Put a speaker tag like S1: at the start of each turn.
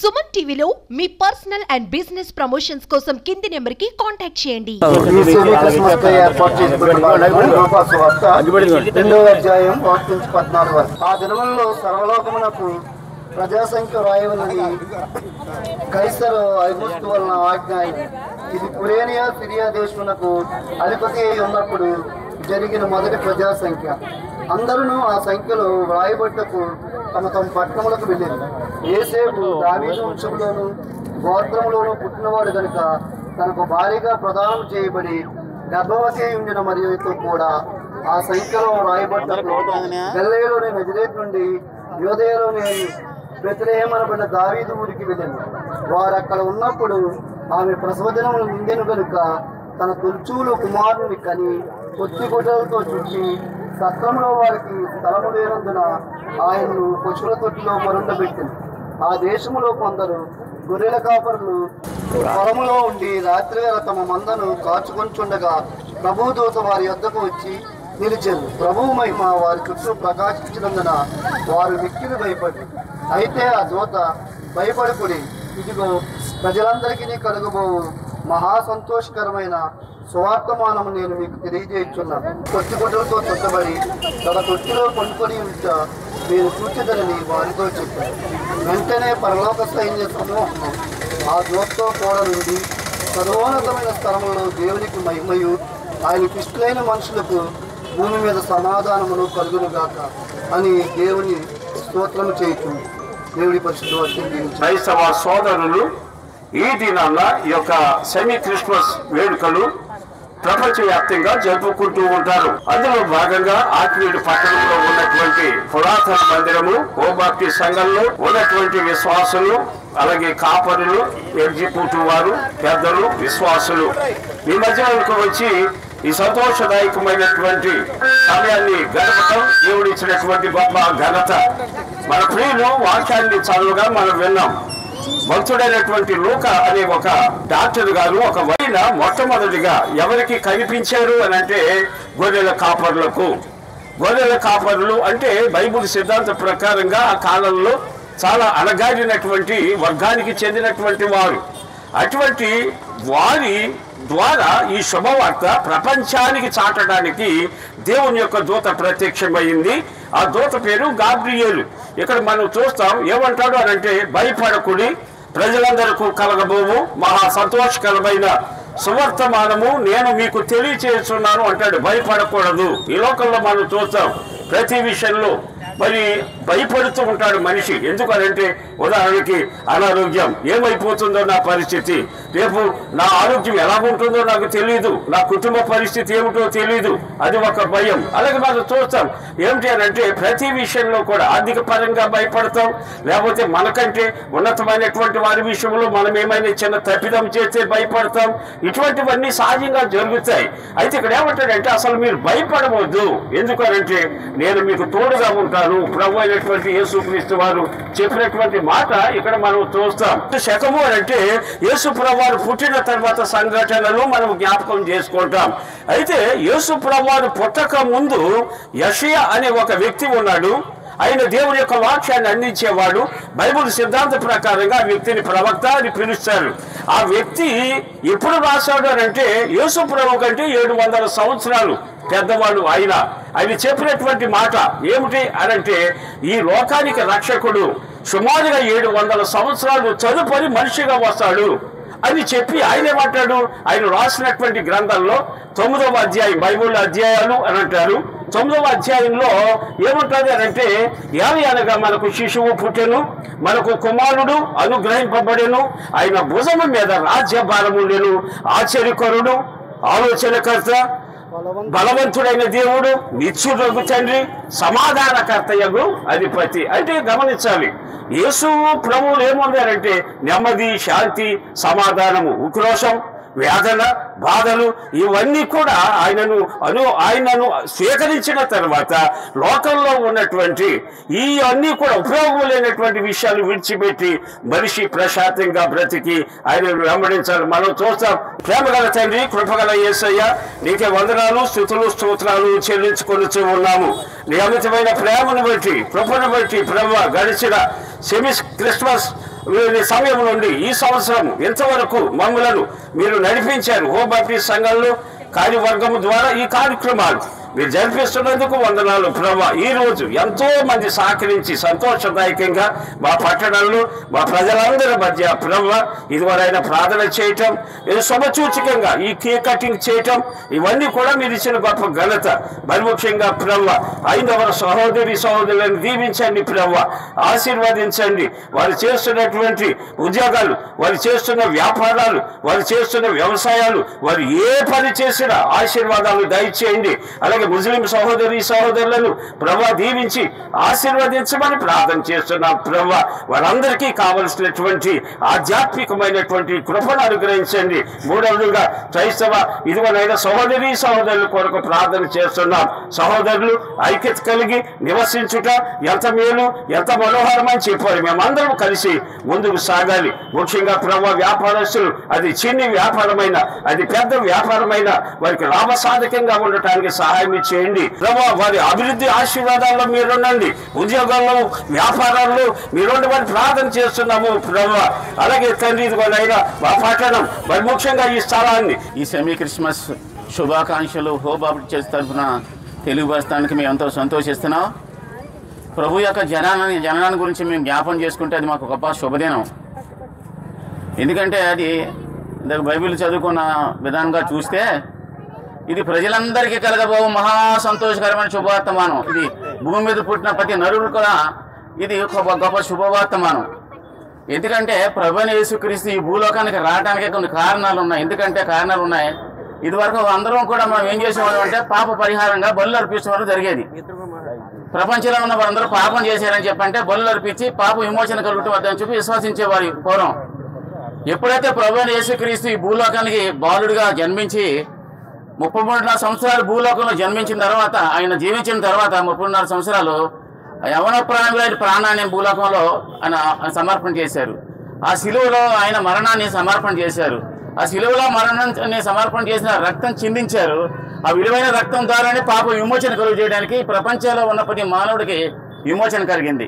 S1: సుమన్ టీవీలో మీ personal and business promotions కోసం కింది నెంబర్ కి కాంటాక్ట్ చేయండి.
S2: ఆ దినములలో సర్వలోకమునకు ప్రజాసంఖ్య రాయవలని కైసరు ఐగుస్తు వలన ఆజ్ఞ. ఇది కురేనియా సిరియా దేశమునకు అధిపతి అయి ఉన్నప్పుడు జరిగిన మొదటి ప్రజాసంఖ్య. అందరూ ఆ సంఖ్యలో వ్రాయబట్టకు తమ తమ పట్టణములకు వెళ్ళింది. యేసేపు దావీదు వంశంలోను గోత్రములోను పుట్టినవాడు కనుక తనకు భారీగా ప్రదానం చేయబడి గర్భవతి ఉండిన మరియతో కూడా ఆ సంఖ్యలో వ్రాయబట్టకు గలిలయలోని నజరేతు నుండి యూదయలోని బెత్లెహేమనబడిన దావీదు ఊరికి వెళ్ళింది. వారు అక్కడ ఉన్నప్పుడు ఆమె ప్రసవ దినములు నిండెను కనుక తన తొలిచూలు కుమారుని కని కొద్ది గుడ్డలతో చుట్టి సత్రంలో వారికి స్థలము లేనందున ఆయనను పశువుల తొట్టిలో మరుండబెట్టింది. ఆ దేశములో కొందరు గొర్రెల కాపరులు పొలములో ఉండి రాత్రివేళ తమ మందను కాచుకొంచుండగా ప్రభుదూత వారి యొద్దకు వచ్చి నిలిచారు. ప్రభువు మహిమ వారి చుట్టూ ప్రకాశించినందున వారు మిక్కిలి భయపడి. అయితే ఆ దూత భయపడకుడి, ఇదిగో ప్రజలందరికీ కలుగబోవు మహా సంతోషకరమైన సువార్తమానము నేను మీకు తెలియజేస్తున్నాను. కొద్ది గుడ్డలతో చుట్టబడి తన తొట్టిలో పండుకొని ఉంటా నేను చూచెదనని వారితో చెప్పాను. వెంటనే పరలోక సైన్య సమూహం ఆ దూతతో కూడా నుండి సర్వోన్నతమైన స్థలములో దేవునికి మహిమయు ఆయనకి ఇష్టమైన మనుషులకు భూమి మీద సమాధానమును కలుగునుగాక అని దేవుని స్తోత్రము చేయుచుంది. దేవుడి పరిశుద్ధ
S3: క్రైస్తవ సోదరులు, ఈ దినాన ఈ యొక్క సెమీ క్రిస్మస్ వేడుకలు ప్రపంచవ్యాప్తంగా జరుపుకుంటూ ఉంటారు. అందులో భాగంగా ఆత్మీయుడి పట్టణంలో ఉన్నటువంటి పురాతన మందిరము ఓబాప్టి సంఘంలో ఉన్నటువంటి విశ్వాసులు, అలాగే కాపరులు, ఎగ్జిక్యూటివ్ వారు, పెద్దలు, విశ్వాసులు ఈ మధ్యలోకి వచ్చి ఈ సంతోషదాయకమైనటువంటి సమయాన్ని గడపడం దేవుడిచ్చినటువంటి గొప్ప ఘనత. మన ప్రియులు వాక్యాన్ని చదువుగా మనం విన్నాం. భక్తుడైనటువంటి లూకా అనే ఒక డాక్టర్ గారు ఒక వైన మొట్టమొదటిగా ఎవరికి కనిపించారు అని అంటే గొర్రెల కాపరులకు. గొర్రెల కాపరులు అంటే బైబిల్ సిద్ధాంత ప్రకారంగా ఆ కాలంలో చాలా అణగారినటువంటి వర్గానికి చెందినటువంటి వారు. అటువంటి వారి ద్వారా ఈ శుభవార్త ప్రపంచానికి చాటడానికి దేవుని యొక్క దూత ప్రత్యక్షమైంది. ఆ దూత పేరు గాబ్రియేలు. ఇక్కడ మనం చూస్తాం ఏమంటాడు అని అంటే, భయపడకుడి, ప్రజలందరికీ కలగబోవు మహా సంతోషకరమైన సువర్తమానము నేను మీకు తెలియచేస్తున్నాను అంటాడు. భయపడకూడదు. ఈ లోకంలో మనం చూస్తాం ప్రతి విషయంలో మరి భయపడుతూ ఉంటాడు మనిషి. ఎందుకనంటే ఉదాహరణకి అనారోగ్యం, ఏమైపోతుందో నా పరిస్థితి, రేపు నా ఆరోగ్యం ఎలా ఉంటుందో నాకు తెలియదు, నా కుటుంబ పరిస్థితి ఏమిటో తెలియదు, అది ఒక భయం. అలాగే మనం చూస్తాం ఏమిటి అని అంటే ప్రతి విషయంలో కూడా ఆర్థిక పరంగా భయపడతాం, లేకపోతే మనకంటే ఉన్నతమైనటువంటి వారి విషయంలో మనం ఏమైనా చిన్న తప్పిదం చేస్తే భయపడతాం. ఇటువంటివన్నీ సహజంగా జరుగుతాయి. అయితే ఇక్కడ ఏమంటాడంటే అసలు మీరు భయపడవద్దు, ఎందుకనంటే నేను మీకు తోడుగా ఉంటాను. ప్రభు అయినటువంటి యేసుక్రీస్తు వారు చెప్పినటువంటి మాట ఇక్కడ మనం చూస్తాం. శకము అంటే యేసు ప్రభు వారు పుట్టిన తర్వాత సంఘటనలు మనం జ్ఞాపకం చేసుకుంటాం. అయితే యేసు ప్రభు వారు పుట్టక ముందు యెషయా అనే ఒక వ్యక్తి ఉన్నాడు. ఆయన దేవుని యొక్క వాక్యాన్ని అందించేవాడు. బైబిల్ సిద్ధాంత ప్రకారంగా ఆ వ్యక్తిని ప్రవక్త అని పిలుస్తారు. ఆ వ్యక్తి ఎప్పుడు రాశాడు అని అంటే యేసు ప్రభు కంటే 700 సంవత్సరాలు పెద్దవాడు ఆయన. ఆయన చెప్పినటువంటి మాట ఏమిటి అనంటే, ఈ లోకానికి రక్షకుడు సుమారుగా 700 సంవత్సరాలు చదువుకొని మనిషిగా వస్తాడు అని చెప్పి ఆయన ఏమంటాడు, ఆయన రాసినటువంటి గ్రంథంలో 9వ అధ్యాయం, బైబిల్ అధ్యాయాలు అని అంటారు. 9వ అధ్యాయంలో ఏముంటుంది అని అంటే, అనగా మనకు శిశువు పుట్టెను, మనకు కుమారుడు అనుగ్రహింపబడెను, ఆయన భుజము మీద రాజ్యభారం ఉండెను, ఆశ్చర్యకరుడు, ఆలోచనకర్త, బలవంతుడైన దేవుడు, నిత్యుడగు తండ్రి, సమాధానకర్తయగు అధిపతి. అంటే గమనించాలి, యేసు ప్రభువులు ఏమన్నారంటే నెమ్మది, శాంతి, సమాధానము, ఉక్రోషం, వేదన, బాధలు ఇవన్నీ కూడా ఆయనను స్వీకరించిన తర్వాత లోకంలో ఉన్నటువంటి ఈ అన్నీ కూడా ఉపయోగం లేనటువంటి విషయాలు విడిచిపెట్టి మనిషి ప్రశాంతంగా బ్రతికి ఆయనను వెంబడించాలి. మనం చూస్తాం. ప్రేమగల తండ్రి, కృపగల యేసయ్య, నీకే వందనాలు, స్తుతులు, స్తోత్రాలు చెల్లించుకొనుచూ ఉన్నాము. నీ అమితమైన ప్రేమను బట్టి, కృపను బట్టి ప్రభువా, గడిచిన సెమీ క్రిస్మస్ సమయం నుండి ఈ సంవత్సరం ఇంతవరకు మమ్మలను మీరు నడిపించారు. హోమ్ బాప్టిస్ట్ సంఘంలో కార్యవర్గం ద్వారా ఈ కార్యక్రమాలు మీరు జరిపిస్తున్నందుకు వందనాలు ప్రభా. ఈ రోజు ఎంతో మంది సహకరించి సంతోషదాయకంగా మా పట్టణంలో మా ప్రజలందరి మధ్య ప్రభా ఇదివరైనా ప్రార్థన చేయటం, శుభసూచకంగా ఈ కేక్ కటింగ్ చేయటం, ఇవన్నీ కూడా మీరు ఇచ్చిన గొప్ప ఘనత. మరి ముఖ్యంగా ప్రభా ఐదవ సహోదరులను దీవించండి ప్రభా, ఆశీర్వదించండి. వారు చేస్తున్నటువంటి ఉద్యోగాలు, వారు చేస్తున్న వ్యాపారాలు, వారు చేస్తున్న వ్యవసాయాలు, వారు ఏ పని చేసినా ఆశీర్వాదాలు దయచేయండి. అలాగే ముస్లిం సహోదరులను ప్రభా దీవించి ఆశీర్వదించమని ప్రార్థన చేస్తున్నాం ప్రభా. వారందరికీ కావలసినటువంటి ఆధ్యాత్మికమైనటువంటి కృపను అనుగ్రహించండి. మూడవదిగా క్రైస్తవ ఇదిగోనైనా సహోదరుల కొరకు ప్రార్థన చేస్తున్నాం. సహోదరులు ఐక్యత కలిగి నివసించుట ఎంత మేలు, ఎంత మనోహరం అని చెప్పారు. మేమందరం కలిసి ముందుకు సాగాలి. ముఖ్యంగా ప్రభా వ్యాపారస్తులు, అది చిన్ని వ్యాపారమైన అది పెద్ద వ్యాపారమైన వారికి లాభసాధకంగా ఉండటానికి సహాయం చేయండి ప్రభా. వారి అభివృద్ధి ఆశీర్వాదాల్లో మీరుండండి. ఉద్యోగాల్లో, వ్యాపారాల్లో మీరుండి వారి ప్రార్థన చేస్తున్నాము ప్రభా. అలాగే తండ్రి ఇదిగోనైనా మా పట్టణం మరి ముఖ్యంగా ఈ స్థలాన్ని
S4: ఈ సెమీ క్రిస్మస్ శుభాకాంక్షలు హోమ్ బాప్టిస్ట్ తరఫున తెలియపరచడానికి మేము ఎంతో సంతోషిస్తున్నాం. ప్రభు యొక్క జననాన్ని గురించి మేము జ్ఞాపం చేసుకుంటే అది మాకు గొప్ప శుభదినం. ఎందుకంటే అది బైబిల్ చదువుకున్న విధానంగా చూస్తే ఇది ప్రజలందరికీ కలగబోవు మహా సంతోషకరమైన శుభవర్తమానం. ఇది భూమి మీద పుట్టిన ప్రతి నరుడు కూడా ఇది గొప్ప శుభవర్తమానం. ఎందుకంటే ప్రభువైన యేసుక్రీస్తు ఈ భూలోకానికి రావడానికి కొన్ని కారణాలు ఉన్నాయి. ఎందుకంటే కారణాలు ఉన్నాయి. ఇదివరకు అందరం కూడా మనం ఏం చేసేవాళ్ళం అంటే పాప పరిహారంగా బలులు అర్పించడం జరిగేది. ప్రపంచంలో ఉన్న వారందరూ పాపం చేశారని చెప్పంటే బలులు అర్పించి పాప విమోచన కలుగుతుందని చెప్పి విశ్వసించేవారు పూర్వం. ఎప్పుడైతే ప్రభువైన యేసుక్రీస్తు ఈ భూలోకానికి బాలుడిగా జన్మించి 33 సంవత్సరాలు భూలోకంలో జన్మించిన తర్వాత, ఆయన జీవించిన తర్వాత 34 సంవత్సరాలు యవన ప్రాణాన్ని భూలోకంలో ఆయన సమర్పణ చేశారు. ఆ శిలువలో ఆయన మరణాన్ని సమర్పణ చేశారు. ఆ శిలువలో మరణాన్ని సమర్పణ చేసిన రక్తం చిందించారు. ఆ విలువైన రక్తం ద్వారానే పాప విమోచన కలుగు చేయడానికి ప్రపంచంలో ఉన్న ప్రతి మానవుడికి విమోచన కలిగింది.